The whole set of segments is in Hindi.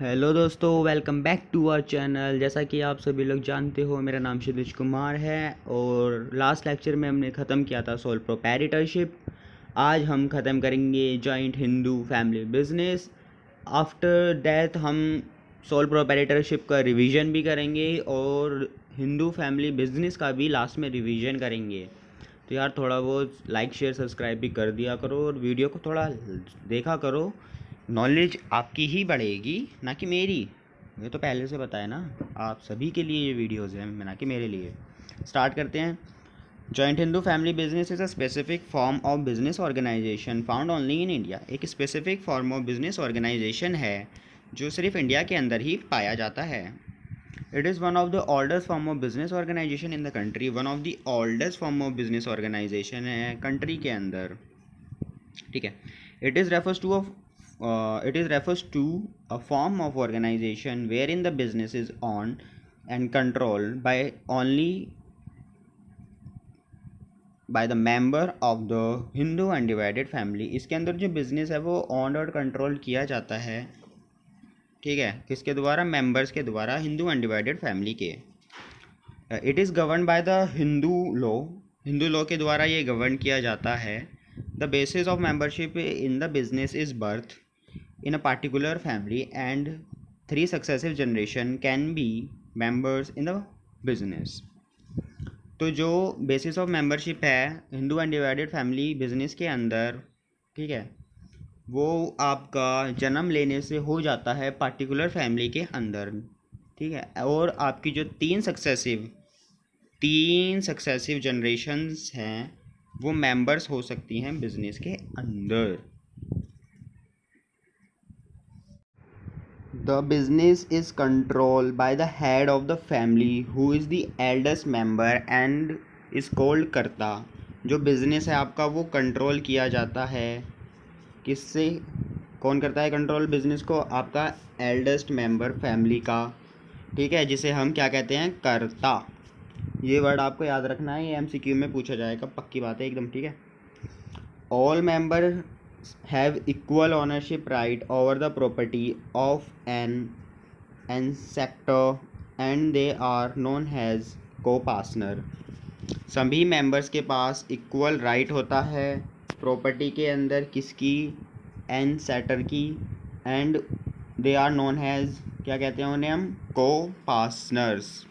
हेलो दोस्तों, welcome back to our channel. जैसा कि आप सभी लोग जानते हो, मेरा नाम क्षितिज कुमार है और लास्ट लेक्चर में हमने ख़त्म किया था सोल प्रोप्राइटरशिप। आज हम ख़त्म करेंगे joint Hindu family business. After that हम सोल प्रोप्राइटरशिप का रिवीजन भी करेंगे और हिंदू फैमिली बिजनेस का भी लास्ट में रिवीजन करेंगे। तो यार थोड़ा बहुत लाइक शेयर सब्सक्राइब भी कर दिया करो और वीडियो को थोड़ा देखा करो। नॉलेज आपकी ही बढ़ेगी, ना कि मेरी। ये तो पहले से पता है ना, आप सभी के लिए ये वीडियोज़ हैं, ना कि मेरे लिए। स्टार्ट करते हैं। Joint Hindu family business is a specific form of business organisation found only in India. एक specific form of business organisation है जो सिर्फ इंडिया के अंदर ही पाया जाता है। It is one of the oldest form of business organization in the country. One of the oldest form of business organisation है कंट्री के अंदर। ठीक है। It is refers to a form of organization wherein the business is owned and controlled by the member of the Hindu undivided family। इसके अंदर जो बिजनेस है वो ऑन और कंट्रोल किया जाता है। ठीक है, किसके द्वारा? मेंबर्स के द्वारा, हिंदू अनडिवाइडेड फैमिली के। It is govern by the Hindu law के द्वारा ये गवर्न किया जाता है। The basis of membership in the business is birth in a particular family and 3 successive generation can be members in the business। तो जो बेसिस ऑफ मेंबरशिप है हिंदू अनडिवाइडेड फैमिली बिजनेस के अंदर, ठीक है, वो आपका जन्म लेने से हो जाता है पार्टिकुलर फैमिली के अंदर। ठीक है, और आपकी जो तीन सक्सेसिव जनरेशन्स हैं वो मेंबर्स हो सकती हैं बिजनेस के अंदर। The business is controlled by the head of the family who is the eldest member and is called कर्ता। जो बिजनेस है आपका वो कंट्रोल किया जाता है किससे? कौन करता है कंट्रोल बिजनेस को? आपका एल्डेस्ट मेंबर फैमिली का। ठीक है, जिसे हम क्या कहते हैं? कर्ता। ये वर्ड आपको याद रखना है, ये एमसीक्यू में पूछा जाएगा, पक्की बात है एकदम। ठीक है। All member have equal ownership right over the property of an ancestor and they are known as co-partner। सभी मेंबर्स के पास इक्वल राइट होता है प्रॉपर्टी के अंदर, किसकी? एनसेटर की। And they are known as, क्या कहते हैं उन्हें हम? को-पार्टनर्स।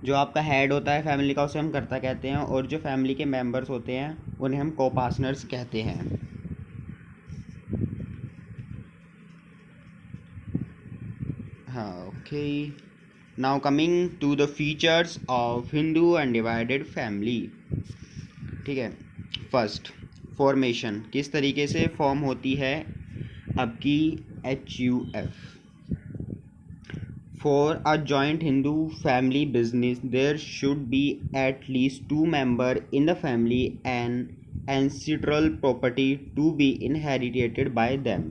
जो आपका हेड होता है फैमिली का उसे हम कर्ता कहते हैं और जो फैमिली के मेंबर्स होते हैं उन्हें हम को-पार्टनर्स कहते हैं। Okay, now coming to the features of Hindu undivided family। ठीक है। First, formation. किस तरीके से फॉर्म होती है आपकी HUF। For a joint Hindu family business there should be at least 2 member in the family and ancestral property to be inherited by them.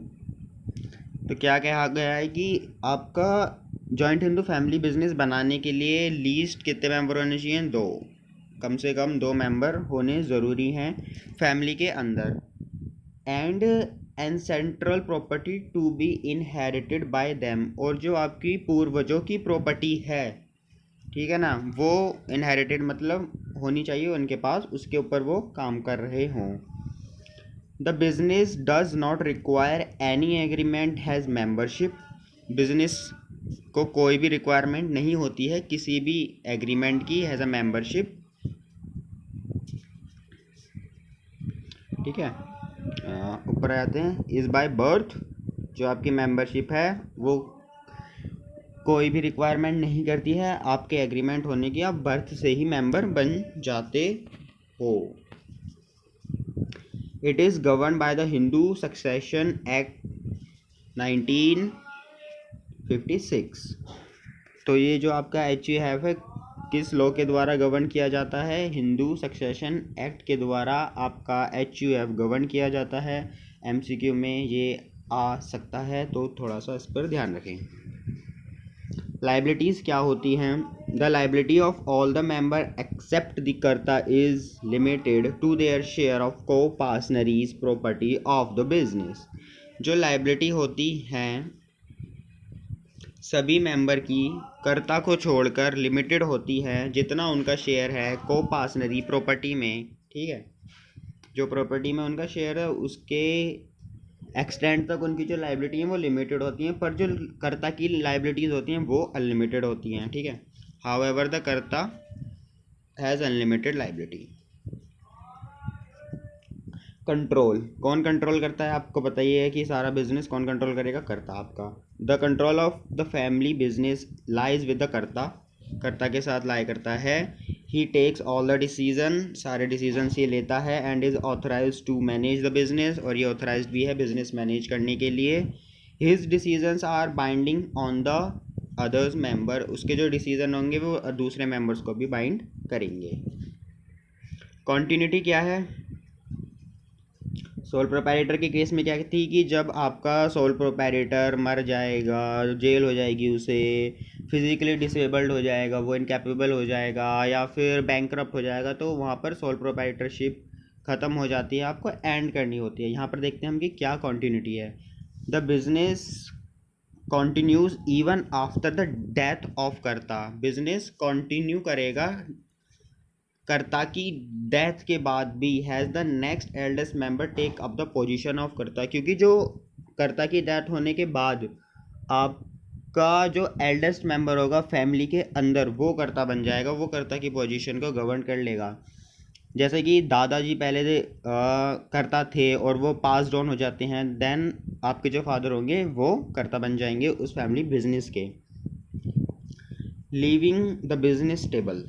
तो क्या कहा गया है कि आपका जॉइंट हिंदू फैमिली बिजनेस बनाने के लिए लीस्ट कितने मेंबर होने चाहिए? 2, कम से कम 2 मेंबर होने ज़रूरी हैं फैमिली के अंदर। And ancestral property to be inherited by them, और जो आपकी पूर्वजों की प्रॉपर्टी है, ठीक है ना, वो इनहेरिटेड मतलब होनी चाहिए उनके पास, उसके ऊपर वो काम कर रहे हों। The business does not require any agreement has membership। Business को कोई भी रिक्वायरमेंट नहीं होती है किसी भी एग्रीमेंट की हैज़ अ मेंबरशिप। ठीक है, ऊपर आते हैं। इज़ बाय बर्थ, जो आपकी मेंबरशिप है वो कोई भी रिक्वायरमेंट नहीं करती है आपके एग्रीमेंट होने की, आप बर्थ से ही मेंबर बन जाते हो। It is govern by the Hindu succession act 1956। तो ये जो आपका HUF है किस लॉ के द्वारा गवर्न किया जाता है? हिंदू सक्सेशन एक्ट के द्वारा आपका HUF गवर्न किया जाता है। MCQ में ये आ सकता है, तो थोड़ा सा इस पर ध्यान रखें। लाइबिलिटीज़ क्या होती हैं? The liability of all the member except the karta is limited to their share of coparceners property of the business. जो लाइबिलिटी होती हैं सभी मेंबर की कर्ता को छोड़कर लिमिटेड होती है जितना उनका शेयर है को पार्टनरी प्रॉपर्टी में, ठीक है। जो प्रॉपर्टी में उनका शेयर है उसके एक्सटेंड तक उनकी जो लाइबिलिटी है वो लिमिटेड होती हैं, पर जो कर्ता की लाइबिलिटीज़ होती हैं वो अनलिमिटेड होती हैं, ठीक है। हाउएवर द कर्ता हैज़ अनलिमिटेड लाइबिलिटी। कंट्रोल, कौन कंट्रोल करता है? आपको पता ही है कि सारा बिजनेस कौन कंट्रोल करेगा? कर्ता आपका। The control of the family business lies with the karta, karta के साथ लाई करता है। He takes all the decision, सारे डिसीजन ये लेता है। And is authorise to manage the business, और ये ऑथराइज भी है बिजनेस मैनेज करने के लिए। His decisions are binding on the others member, उसके जो डिसीजन होंगे वो दूसरे मेंबर्स को भी बाइंड करेंगे। कॉन्टिन्यूटी क्या है? सोल प्रोपराइटर के केस में क्या थी कि जब आपका सोल प्रोपराइटर मर जाएगा, जेल हो जाएगी उसे, फिजिकली डिसेबल्ड हो जाएगा, वो इनकैपेबल हो जाएगा, या फिर बैंकरप्ट हो जाएगा, तो वहाँ पर सोल प्रोपराइटरशिप ख़त्म हो जाती है, आपको एंड करनी होती है। यहाँ पर देखते हैं हम कि क्या कॉन्टिन्यूटी है। The business continues even after the death of karta, business continue करेगा कर्ता की डेथ के बाद भी। As the next eldest member take up the position of karta, क्योंकि जो कर्ता की डेथ होने के बाद आपका जो एल्डेस्ट मेंबर होगा फैमिली के अंदर वो कर्ता बन जाएगा, वो कर्ता की पोजीशन को गवर्न कर लेगा। जैसे कि दादाजी पहले से कर्ता थे और वो पास डाउन हो जाते हैं, देन आपके जो फादर होंगे वो कर्ता बन जाएंगे उस फैमिली बिजनेस के। Leaving the business stable,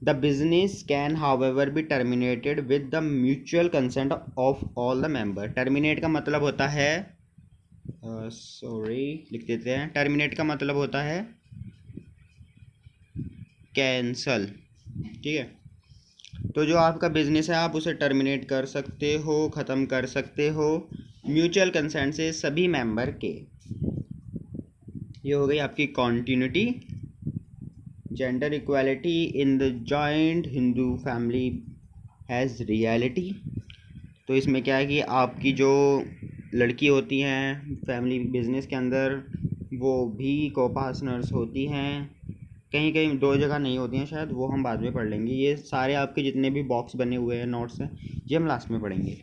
The business can however be terminated with the mutual consent of all the member। terminate का मतलब होता है लिख देते हैं। terminate का मतलब होता है कैंसल, ठीक है। तो जो आपका बिजनेस है आप उसे टर्मिनेट कर सकते हो, ख़त्म कर सकते हो म्यूचुअल कंसेंट से सभी मेंबर के। ये हो गई आपकी continuity. Gender equality in the joint Hindu family has reality. तो इसमें क्या है कि आपकी जो लड़की होती हैं फैमिली बिजनेस के अंदर वो भी को पार्टनर्स होती हैं, कहीं कहीं दो जगह नहीं होती हैं शायद, वो हम बाद में पढ़ लेंगे। ये सारे आपके जितने भी बॉक्स बने हुए हैं नोट्स हैं ये हम लास्ट में पढ़ेंगे।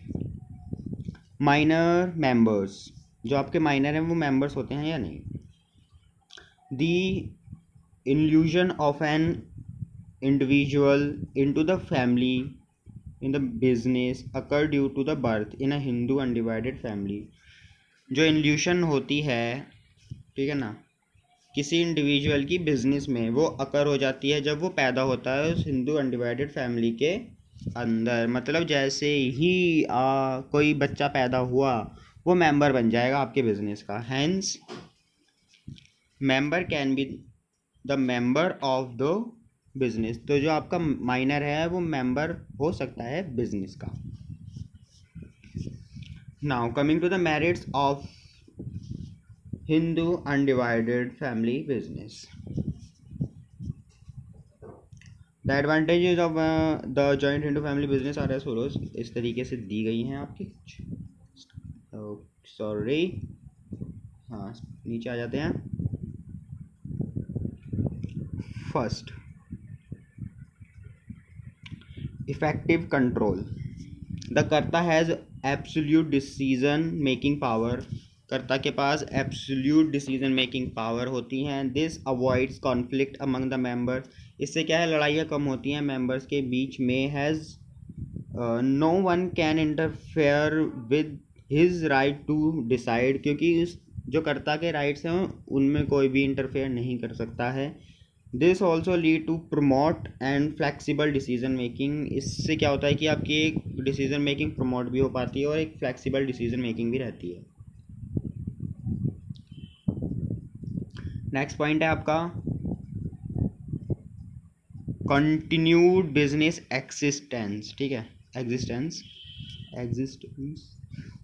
माइनर मेंबर्स, जो आपके माइनर हैं वो मेंबर्स होते हैं या नहीं। दी illusion of an individual into the family in the business occur due to the birth in a Hindu undivided family। जो illusion होती है, ठीक है ना, किसी इंडिविजुअल की बिजनेस में वो अकर हो जाती है जब वो पैदा होता है उस हिंदू अनडिवाइडेड फैमिली के अंदर। मतलब जैसे ही कोई बच्चा पैदा हुआ वो मेंबर बन जाएगा आपके बिजनेस का। Hence member can be the member of the business, तो जो आपका माइनर है वो मेंबर हो सकता है बिजनेस का। Now coming to the merits of Hindu undivided family business. The advantages of the joint Hindu family business are as follows, इस तरीके से दी गई हैं आपकी। सॉरी, हाँ नीचे आ जाते हैं। First, effective control. द कर्ता has absolute decision making power, कर्ता के पास एब्सोल्यूट डिसीजन मेकिंग पावर होती हैं। This avoids conflict among the member, इससे क्या है लड़ाइयाँ कम होती हैं मेंबर्स के बीच में। As no one can interfere with his right to decide, क्योंकि उस जो कर्ता के राइट्स हैं उनमें कोई भी इंटरफेयर नहीं कर सकता है। This also lead to promote and flexible decision making, इससे क्या होता है कि आपकी एक डिसीजन मेकिंग प्रमोट भी हो पाती है और एक फ्लैक्सीबल डिसीजन मेकिंग भी रहती है। नेक्स्ट पॉइंट है आपका कंटिन्यूड बिजनेस एक्सिस्टेंस, ठीक है, existence.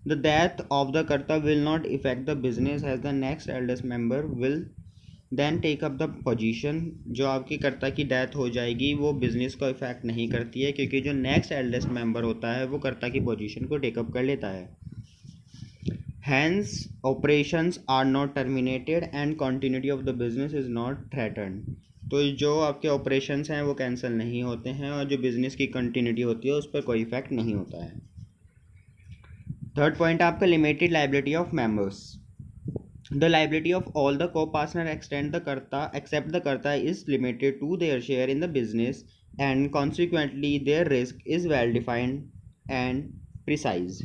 The death of the karta will not affect the business as the next eldest member will then take up the position, जो आपकी कर्ता की डेथ हो जाएगी वो बिजनेस को इफेक्ट नहीं करती है, क्योंकि जो नेक्स्ट एल्डेस्ट मेंबर होता है वो कर्ता की पोजीशन को टेकअप कर लेता है। Hence operations are not terminated and continuity of the business is not threatened. तो जो आपके ऑपरेशंस हैं वो कैंसिल नहीं होते हैं और जो बिजनेस की कंटिन्यूटी होती है उस पर कोई इफेक्ट नहीं होता है। थर्ड पॉइंट आपका limited liability of members. The liability of all the co-partner except the Karta is limited to their share in the business, and consequently their risk is well defined and precise।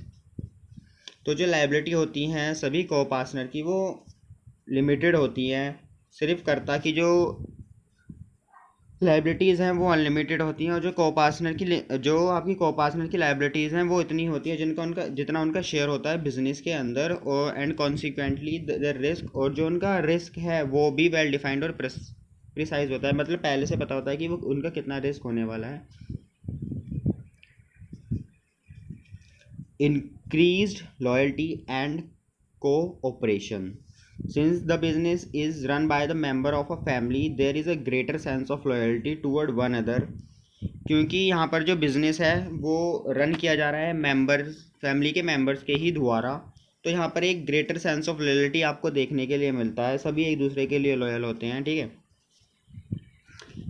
तो जो लाइबिलिटी होती हैं सभी को-पार्टनर की वो लिमिटेड होती हैं, सिर्फ कर्ता की जो लाइबिलिटीज़ हैं वो अनलिमिटेड होती हैं, और जो आपकी को-पार्टनर की लाइबिलिटीज़ हैं वो इतनी होती है जितना उनका शेयर होता है बिजनेस के अंदर, और एंड कॉन्सिक्वेंटली द रिस्क, और जो उनका रिस्क है वो भी वेल डिफाइंड और प्रिसाइज होता है, मतलब पहले से पता होता है कि वो उनका कितना रिस्क होने वाला है। Increased loyalty and cooperation. Since the business is run by the member of a family, there is a greater sense of loyalty toward one another। क्योंकि यहाँ पर जो बिज़नेस है वो रन किया जा रहा है फैमिली के मेंबर्स के ही द्वारा, तो यहाँ पर एक ग्रेटर सेंस ऑफ लॉयल्टी आपको देखने के लिए मिलता है, सभी एक दूसरे के लिए लॉयल होते हैं, ठीक है।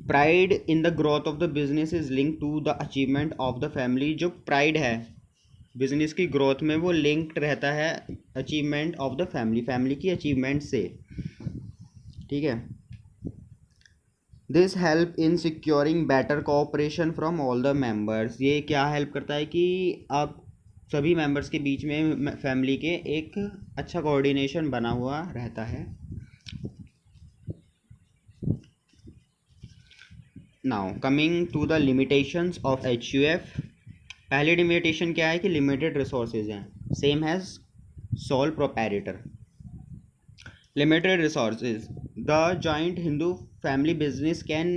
Pride in the growth of the business is link to the achievement of the family. जो प्राइड है बिजनेस की ग्रोथ में वो लिंक्ड रहता है अचीवमेंट ऑफ द फैमिली की अचीवमेंट से, ठीक है। This help in securing better cooperation from all the members. ये क्या हेल्प करता है कि आप सभी मेंबर्स के बीच में फैमिली के एक अच्छा कोऑर्डिनेशन बना हुआ रहता है। Now coming to the limitations of HUF। पहली लिमिटेशन क्या है कि लिमिटेड रिसोर्सेज हैं, same as sole proprietor. Limited resources, the joint Hindu family business can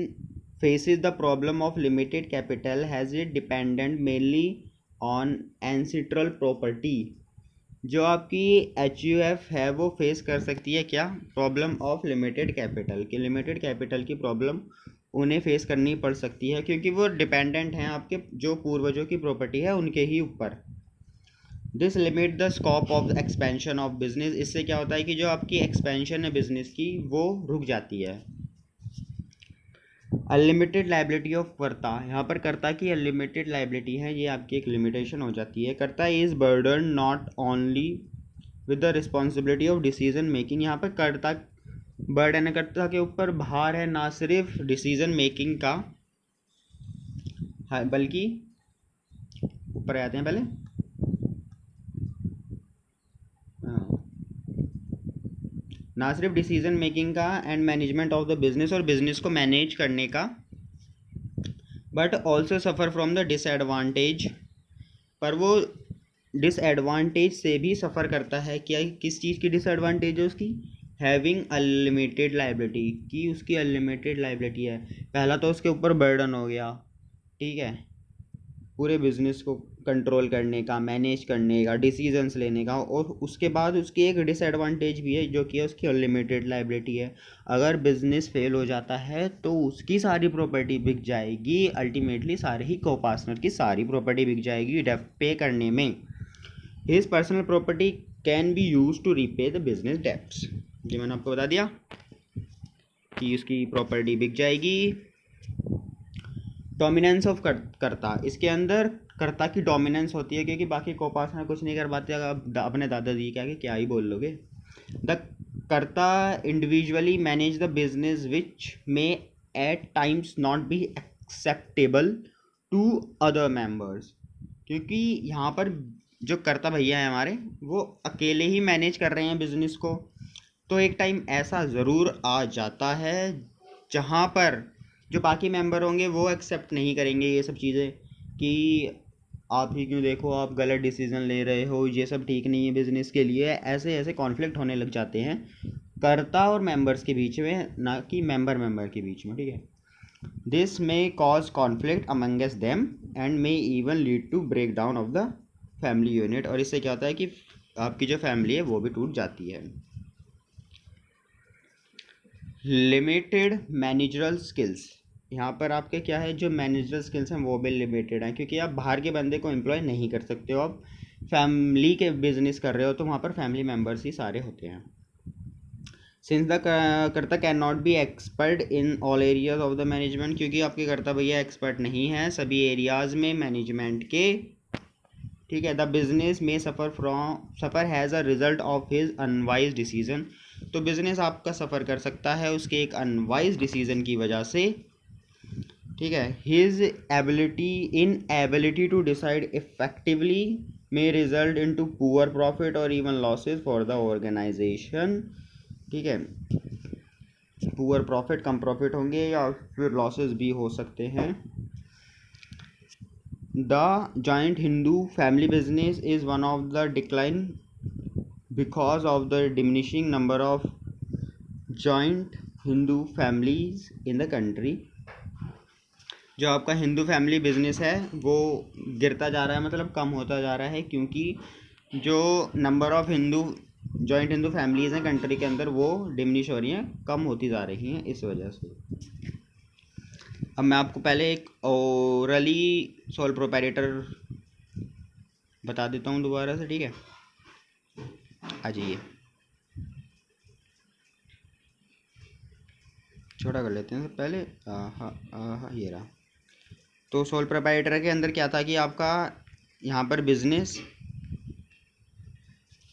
faces the problem of limited capital as it dependent mainly on ancestral property. जो आपकी HUF है वो फेस कर सकती है क्या, प्रॉब्लम ऑफ लिमिटेड कैपिटल, कि लिमिटेड कैपिटल की प्रॉब्लम उन्हें फेस करनी पड़ सकती है, क्योंकि वो डिपेंडेंट हैं आपके जो पूर्वजों की प्रॉपर्टी है उनके ही ऊपर। This limit the scope of expansion of business. इससे क्या होता है कि जो आपकी एक्सपेंशन है बिजनेस की वो रुक जाती है। अनलिमिटेड लाइबिलिटी ऑफ कर्ता। यहाँ पर कर्ता की अनलिमिटेड लाइबिलिटी है, ये आपकी एक लिमिटेशन हो जाती है। कर्ता is burden not only with the responsibility of decision making. यहाँ पर कर्ता बर्डन कर्ता के ऊपर भार है ना सिर्फ डिसीजन मेकिंग का, बल्कि ऊपर आते हैं पहले, ना सिर्फ डिसीजन मेकिंग का and management of the business, और बिजनेस को मैनेज करने का, but also suffer from the disadvantage. पर वो डिसएडवांटेज से भी सफ़र करता है। क्या, किस चीज़ की डिसएडवांटेज है उसकी, हैविंग अनलिमिटेड लाइबिलिटी, की उसकी अनलिमिटेड लाइबिलिटी है। पहला तो उसके ऊपर बर्डन हो गया, ठीक है, पूरे बिजनेस को कंट्रोल करने का, मैनेज करने का, डिसीजंस लेने का, और उसके बाद उसकी एक डिसएडवांटेज भी है जो कि उसकी अनलिमिटेड लाइबिलिटी है। अगर बिजनेस फेल हो जाता है तो उसकी सारी प्रॉपर्टी बिक जाएगी, अल्टीमेटली सारे ही को पार्टनर की सारी प्रॉपर्टी बिक जाएगी डेब्ट पे करने में। His personal property can be use to repay the business debts. ये मैंने आपको बता दिया कि उसकी प्रॉपर्टी बिक जाएगी। डोमिनेंस ऑफ कर्ता, इसके अंदर कर्ता की डोमिनेंस होती है, क्योंकि बाकी को पार्टनर कुछ नहीं कर पाते। अगर अपने दादाजी क्या ही बोल लोगे। The karta individually manage the business which may at times not be acceptable to other members. क्योंकि यहाँ पर जो कर्ता भैया हैं हमारे वो अकेले ही मैनेज कर रहे हैं बिजनेस को, तो एक टाइम ऐसा ज़रूर आ जाता है जहाँ पर जो बाकी मेंबर होंगे वो एक्सेप्ट नहीं करेंगे ये सब चीज़ें, कि आप ही क्यों, देखो आप गलत डिसीजन ले रहे हो, ये सब ठीक नहीं है बिजनेस के लिए। ऐसे कॉन्फ्लिक्ट होने लग जाते हैं कर्ता और मेंबर्स के बीच में, ना कि मेंबर के बीच में, ठीक है। This may cause conflict amongst them and may even lead to break down of the family unit. और इससे क्या होता है कि आपकी जो फैमिली है वो भी टूट जाती है। लिमिटेड मैनेजरल स्किल्स, यहाँ पर आपके क्या है, जो मैनेजरल स्किल्स हैं वो भी लिमिटेड हैं, क्योंकि आप बाहर के बंदे को एम्प्लॉय नहीं कर सकते हो आप फैमिली के बिजनेस कर रहे हो तो वहाँ पर फैमिली मेम्बर्स ही सारे होते हैं। सिंस द कर्ता can not be expert in all areas of the management, क्योंकि आपके कर्ता भैया एक्सपर्ट नहीं है सभी एरियाज में मैनेजमेंट के, ठीक है। The business may suffer has a result of his unwise decision, तो बिजनेस आपका सफ़र कर सकता है उसके एक अनवाइज डिसीजन की वजह से, ठीक है। His ability to decide effectively may result into poor profit or even losses for the organization, ठीक है। पुअर प्रॉफिट, कम प्रॉफिट होंगे या फिर लॉसेस भी हो सकते हैं। The joint Hindu family business is one of the decline because of the diminishing number of joint Hindu families in the country. जो आपका हिंदू फैमिली बिजनेस है वो गिरता जा रहा है, मतलब कम होता जा रहा है, क्योंकि जो number of joint Hindu families हैं कंट्री के अंदर वो डिमिनिश हो रही हैं, कम होती जा रही हैं इस वजह से। अब मैं आपको पहले एक ओरली सोल प्रोप्राइटर बता देता हूँ दोबारा से, ठीक है। आ जाइए, छोटा कर लेते हैं सब पहले। हाँ ये रहा। तो सोल प्रोप्राइटर के अंदर क्या था कि आपका यहाँ पर बिजनेस,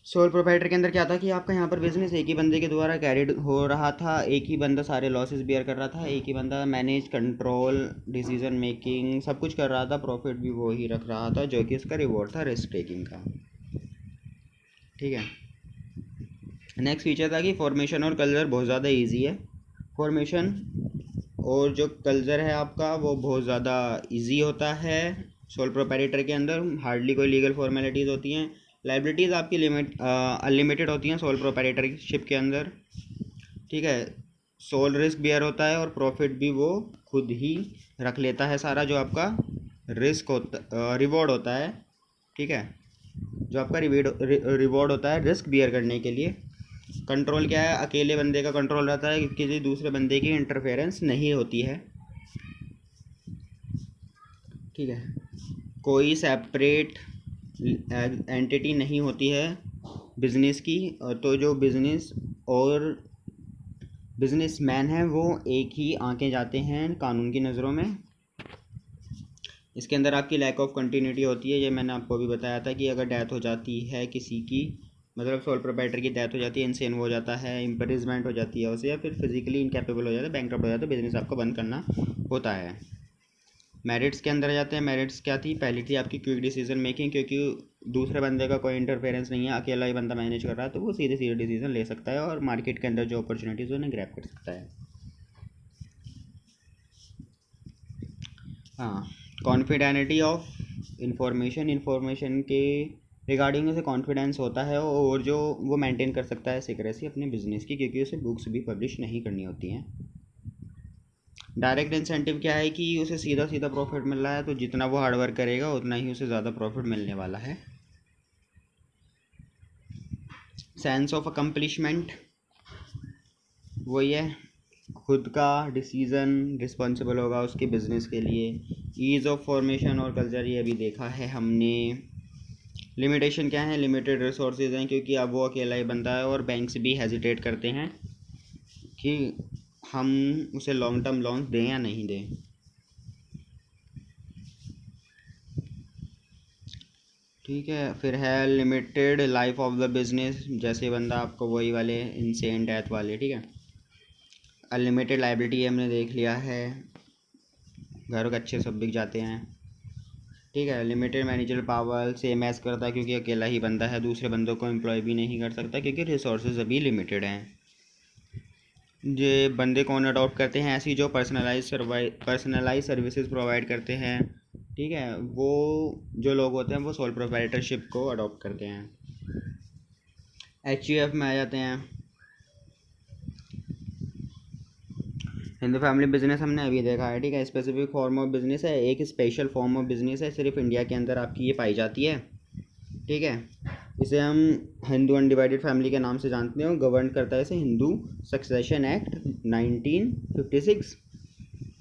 सोल प्रोप्राइटर के अंदर क्या था कि आपका यहाँ पर बिजनेस एक ही बंदे के द्वारा कैरिड हो रहा था, एक ही बंदा सारे लॉसेस बियर कर रहा था, एक ही बंदा मैनेज, कंट्रोल, डिसीजन मेकिंग सब कुछ कर रहा था, प्रॉफिट भी वो ही रख रहा था, जो कि उसका रिवॉर्ड था रिस्क टेकिंग का, ठीक है। नेक्स्ट फीचर था कि फॉर्मेशन और कल्चर बहुत ज़्यादा ईजी है। फॉर्मेशन और जो कल्चर है आपका वो बहुत ज़्यादा इजी होता है सोल प्रोप्राइटर के अंदर, हार्डली कोई लीगल फॉर्मेलिटीज़ होती हैं। लाइबिलिटीज़ आपकी अनलिमिटेड होती हैं सोल प्रोप्राइटरशिप के अंदर, ठीक है। सोल रिस्क बियर होता है और प्रॉफिट भी वो खुद ही रख लेता है सारा, जो आपका रिस्क होता रिवॉर्ड होता है, ठीक है। जो आपका रिवॉर्ड होता है रिस्क बियर करने के लिए। कंट्रोल क्या है, अकेले बंदे का कंट्रोल रहता है, किसी दूसरे बंदे की इंटरफेरेंस नहीं होती है, ठीक है। कोई सेपरेट एंटिटी नहीं होती है बिजनेस की, तो जो बिजनेस और बिजनेसमैन है वो एक ही आंके जाते हैं कानून की नज़रों में। इसके अंदर आपकी लैक ऑफ कंटिन्यूटी होती है, ये मैंने आपको अभी बताया था कि अगर डेथ हो जाती है किसी की, मतलब सोल प्रोप्राइटर की डेथ हो जाती है, इनसेन हो जाता है, इम्प्रिजमेंट हो जाती है उसे, या फिर फिजिकली इनकैपेबल हो जाता है, बैंकरप्ट हो जाता है, बिजनेस आपको बंद करना होता है। मेरिट्स के अंदर आ जाते हैं। मेरिट्स क्या थी, पहली थी आपकी क्विक डिसीजन मेकिंग, क्योंकि दूसरे बंदे का कोई इंटरफेरेंस नहीं है, अकेला ही बंदा मैनेज कर रहा है, तो वो सीधे सीधे डिसीजन ले सकता है और मार्केट के अंदर जो अपॉर्चुनिटीज़ उन्हें ग्रैब कर सकता है। हाँ, कॉन्फिडेंटिटी ऑफ इंफॉर्मेशन के रिगार्डिंग उसे कॉन्फिडेंस होता है, और जो वो मेंटेन कर सकता है सीक्रेसी अपने बिजनेस की, क्योंकि उसे बुक्स भी पब्लिश नहीं करनी होती हैं। डायरेक्ट इंसेंटिव क्या है कि उसे सीधा सीधा प्रॉफिट मिल रहा है, तो जितना वो हार्डवर्क करेगा उतना ही उसे ज़्यादा प्रॉफिट मिलने वाला है। सेंस ऑफ अकम्पलिशमेंट वही है, खुद का डिसीज़न रिस्पॉन्सिबल होगा उसके बिजनेस के लिए। ईज़ ऑफ फॉर्मेशन और कल्चर ये अभी देखा है हमने। लिमिटेशन क्या है, लिमिटेड रिसोर्सेज हैं, क्योंकि अब वो अकेला ही बंदा है और बैंक्स भी हेजिटेट करते हैं कि हम उसे लॉन्ग टर्म लोन दें या नहीं दें, ठीक है। फिर है limited life of the business, जैसे बंदा आपको वही वाले इनसेन डेथ वाले, ठीक है। अनलिमिटेड लाइबिलिटी हमने देख लिया है, घर के अच्छे सब बिक जाते हैं, ठीक है। Limited manager power same as करता है, क्योंकि अकेला ही बंदा है, दूसरे बंदों को एम्प्लॉय भी नहीं कर सकता, क्योंकि रिसोर्सेज अभी लिमिटेड हैं। ये बंदे कौन अडॉप्ट करते हैं, ऐसी जो पर्सनलाइज सर्विसेज प्रोवाइड करते हैं, ठीक है, वो जो लोग होते हैं वो सोल प्रोप्राइटरशिप को अडॉप्ट करते हैं। HUF में आ जाते हैं। हिंदू फैमिली बिजनेस हमने अभी देखा है, ठीक है। स्पेसिफिक फॉर्म ऑफ बिजनेस है, एक स्पेशल फॉर्म ऑफ बिजनेस है, सिर्फ इंडिया के अंदर आपकी ये पाई जाती है, ठीक है। इसे हम हिंदू अनडिवाइडेड फैमिली के नाम से जानते हैं, और गवर्न करता है इसे हिंदू सक्सेशन एक्ट 1956,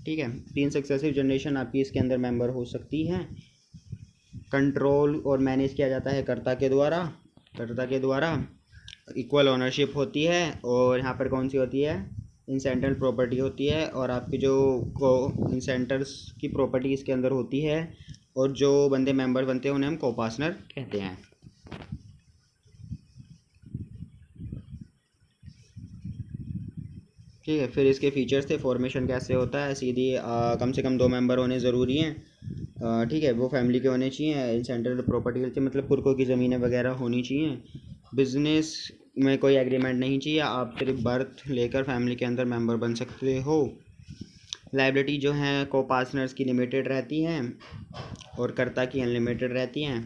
ठीक है। 3 सक्सेसिव जनरेशन आपकी इसके अंदर मेंबर हो सकती हैं। कंट्रोल और मैनेज किया जाता है कर्ता के द्वारा। इक्वल ओनरशिप होती है, और यहाँ पर कौन सी होती है, इंसेंटल प्रॉपर्टी होती है, और आपकी जो को इंसेंटर्स की प्रॉपर्टी इसके अंदर होती है, और जो बंदे मेंबर बनते हैं उन्हें हम को-पार्टनर कहते हैं। ठीक है, फिर इसके फीचर्स थे, फॉर्मेशन कैसे होता है, सीधी कम से कम 2 मेंबर होने ज़रूरी हैं। ठीक है, वो फैमिली के होने चाहिए। इंसेंटल प्रॉपर्टी के मतलब पुरखों की ज़मीनें वगैरह होनी चाहिए। बिजनेस में कोई एग्रीमेंट नहीं चाहिए, आप सिर्फ बर्थ लेकर फैमिली के अंदर मेंबर बन सकते हो। लायबिलिटी जो है को पार्टनर्स की लिमिटेड रहती हैं और कर्ता की अनलिमिटेड रहती हैं।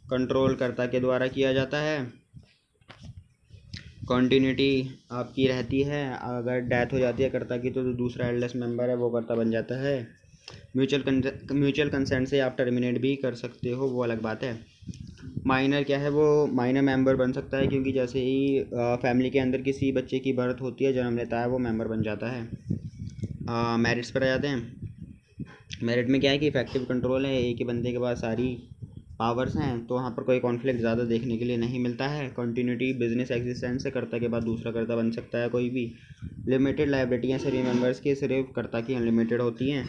कंट्रोल कर्ता के द्वारा किया जाता है। कंटिन्यूटी आपकी रहती है, अगर डेथ हो जाती है कर्ता की तो जो दूसरा एल्डेस्ट मेंबर है वो कर्ता बन जाता है। म्यूचुअल कंसेंट से आप टर्मिनेट भी कर सकते हो, वो अलग बात है। माइनर क्या है, वो माइनर मेंबर बन सकता है, क्योंकि जैसे ही फैमिली के अंदर किसी बच्चे की बर्थ होती है, जन्म लेता है, वो मेंबर बन जाता है। मेरिट्स पर आ जाते हैं। मेरिट में क्या है कि इफेक्टिव कंट्रोल है, एक ही बंदे के पास सारी पावर्स हैं, तो वहाँ पर कोई कॉन्फ्लिक्ट ज़्यादा देखने के लिए नहीं मिलता है। कंटिन्यूटी बिजनेस एग्जिस्टेंस से कर्ता के बाद दूसरा कर्ता बन सकता है कोई भी। लिमिटेड लायबिलिटियाँ सभी मेंबर्स की सिर्फ कर्ता की अनलिमिटेड होती हैं।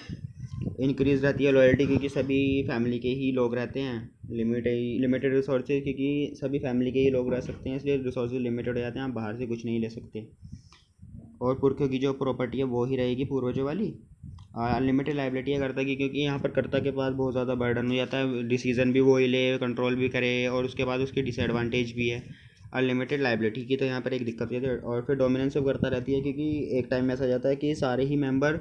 इंक्रीज रहती है लॉयल्टी, क्योंकि सभी फैमिली के ही लोग रहते हैं। लिमिटेड रिसोर्सेज, क्योंकि सभी फैमिली के ही लोग रह सकते हैं, इसलिए रिसोर्सेज लिमिटेड हो जाते हैं, आप बाहर से कुछ नहीं ले सकते। और पुरखों की जो प्रॉपर्टी है वो ही रहेगी पूर्वजों वाली। अनलिमिटेड लायबिलिटी है कर्ता की, क्योंकि यहाँ पर कर्ता के पास बहुत ज़्यादा बर्डन हो जाता है, डिसीजन भी वो ही ले, कंट्रोल भी करे, और उसके बाद उसकी डिसएडवांटेज भी है अनलिमिटेड लायबिलिटी की। तो यहाँ पर एक दिक्कत ये है। और फिर डोमिनेंस ऑफ कर्ता रहती है, क्योंकि एक टाइम में ऐसा जाता है कि सारे ही मेंबर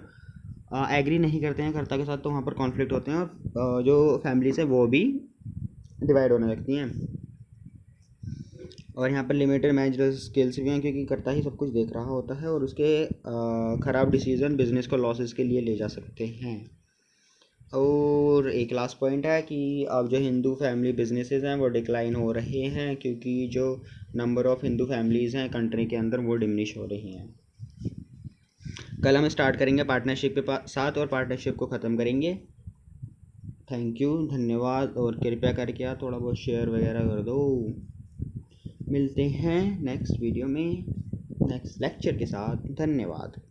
एग्री नहीं करते हैं कर्ता के साथ, तो वहाँ पर कॉन्फ्लिक्ट होते हैं, और जो फैमिलीज है वो भी डिवाइड होने लगती हैं। और यहाँ पर लिमिटेड मैनेजर स्किल्स भी हैं, क्योंकि कर्ता ही सब कुछ देख रहा होता है, और उसके ख़राब डिसीजन बिजनेस को लॉसेस के लिए ले जा सकते हैं। और एक लास्ट पॉइंट है कि अब जो हिंदू फैमिली बिजनेसेस हैं वो डिक्लाइन हो रहे हैं, क्योंकि जो नंबर ऑफ़ हिंदू फैमिलीज़ हैं कंट्री के अंदर वो डिमिनिश हो रही हैं। कल हम स्टार्ट करेंगे पार्टनरशिप के साथ, और पार्टनरशिप को ख़त्म करेंगे। थैंक यू, धन्यवाद, और कृपया करके थोड़ा बहुत शेयर वगैरह कर दो। मिलते हैं नेक्स्ट वीडियो में नेक्स्ट लेक्चर के साथ। धन्यवाद।